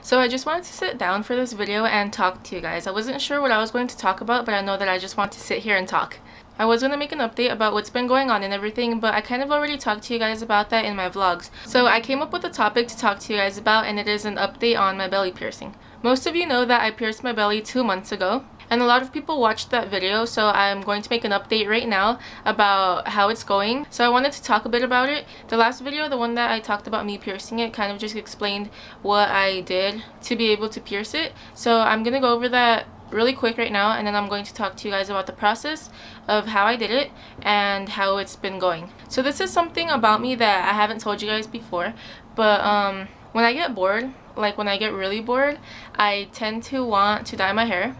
So I just wanted to sit down for this video and talk to you guys. I wasn't sure what I was going to talk about, but I know that I just want to sit here and talk. I was going to make an update about what's been going on and everything, but I kind of already talked to you guys about that in my vlogs. So I came up with a topic to talk to you guys about, and it is an update on my belly piercing. Most of you know that I pierced my belly 2 months ago, and a lot of people watched that video, so I'm going to make an update right now about how it's going. So I wanted to talk a bit about it. The last video, the one that I talked about me piercing it, kind of just explained what I did to be able to pierce it. So I'm gonna go over that really quick right now, and then I'm going to talk to you guys about the process of how I did it and how it's been going. So this is something about me that I haven't told you guys before, but when I get bored, like when I get really bored, I tend to want to dye my hair,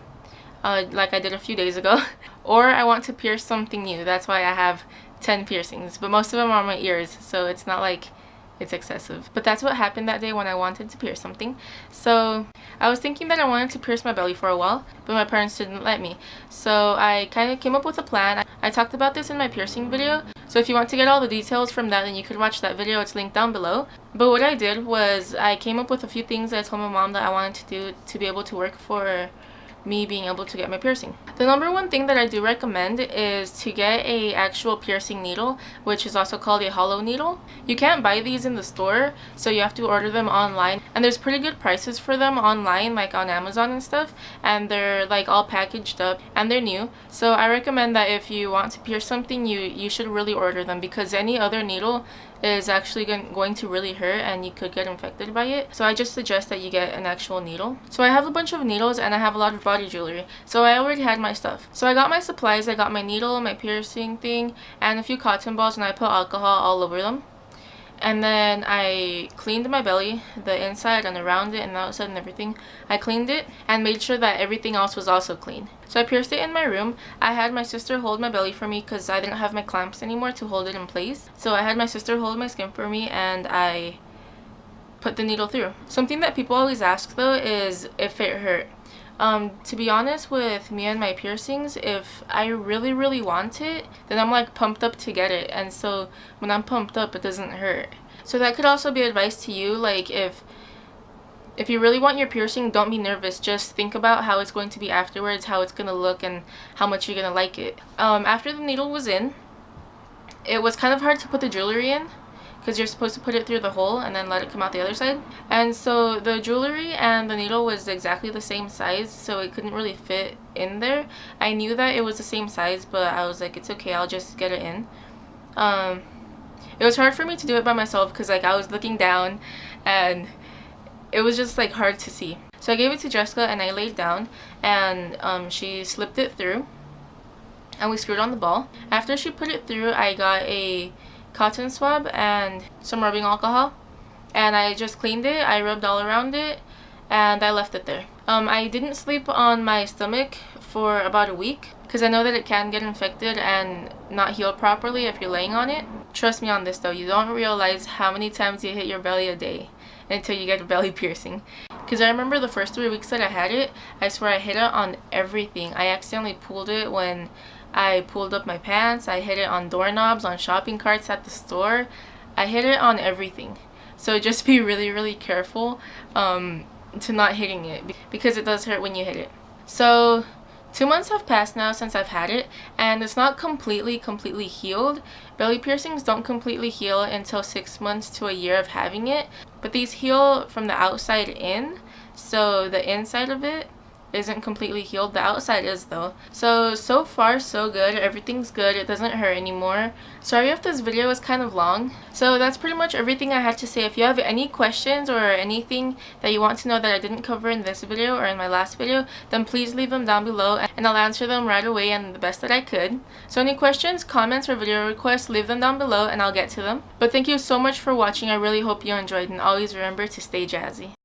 like I did a few days ago, or I want to pierce something new. That's why I have 10 piercings, but most of them are my ears, so it's not like it's excessive. But that's what happened that day when I wanted to pierce something. So I was thinking that I wanted to pierce my belly for a while, but my parents didn't let me. So I kind of came up with a plan. I talked about this in my piercing video, so if you want to get all the details from that, then you could watch that video. It's linked down below. But what I did was I came up with a few things that I told my mom that I wanted to do to be able to work for me being able to get my piercing. The number one thing that I do recommend is to get a actual piercing needle, which is also called a hollow needle. You can't buy these in the store, so you have to order them online, and there's pretty good prices for them online, like on Amazon and stuff, and they're like all packaged up and they're new. So I recommend that if you want to pierce something, you should really order them, because any other needle is actually going to really hurt and you could get infected by it. So I just suggest that you get an actual needle. So I have a bunch of needles and I have a lot of body jewelry, so I already had my stuff. So I got my supplies. I got my needle, my piercing thing, and a few cotton balls, and I put alcohol all over them. And then I cleaned my belly, the inside and around it and the outside and everything. I cleaned it and made sure that everything else was also clean. So I pierced it in my room. I had my sister hold my belly for me because I didn't have my clamps anymore to hold it in place. So I had my sister hold my skin for me, and I put the needle through. Something that people always ask though is if it hurt. To be honest with me and my piercings, if I really want it, then I'm like pumped up to get it, and so when I'm pumped up, it doesn't hurt. So that could also be advice to you, like if you really want your piercing, don't be nervous. Just think about how it's going to be afterwards, how it's gonna look, and how much you're gonna like it. After the needle was in, it was kind of hard to put the jewelry in, because you're supposed to put it through the hole and then let it come out the other side. And so the jewelry and the needle was exactly the same size, so it couldn't really fit in there. I knew that it was the same size, but I was like, it's okay, I'll just get it in. It was hard for me to do it by myself because like I was looking down and it was just like hard to see. So I gave it to Jessica and I laid down, and she slipped it through and we screwed on the ball. After she put it through, I got a cotton swab and some rubbing alcohol, and I just cleaned it. I rubbed all around it and I left it there. I didn't sleep on my stomach for about a week because I know that it can get infected and not heal properly if you're laying on it. Trust me on this though, you don't realize how many times you hit your belly a day until you get a belly piercing. Because I remember the first 3 weeks that I had it, I swear I hit it on everything. I accidentally pulled it when I pulled up my pants. I hit it on doorknobs, on shopping carts at the store. I hit it on everything. So just be really careful to not hitting it, because it does hurt when you hit it. So 2 months have passed now since I've had it, and it's not completely healed. Belly piercings don't completely heal until 6 months to a year of having it, but these heal from the outside in, so the inside of it isn't completely healed. The outside is though. So far so good. Everything's good. It doesn't hurt anymore. Sorry if this video is kind of long. So that's pretty much everything I had to say. If you have any questions or anything that you want to know that I didn't cover in this video or in my last video, then please leave them down below and I'll answer them right away and the best that I could. So any questions, comments, or video requests, leave them down below and I'll get to them. But thank you so much for watching. I really hope you enjoyed, and always remember to stay jazzy.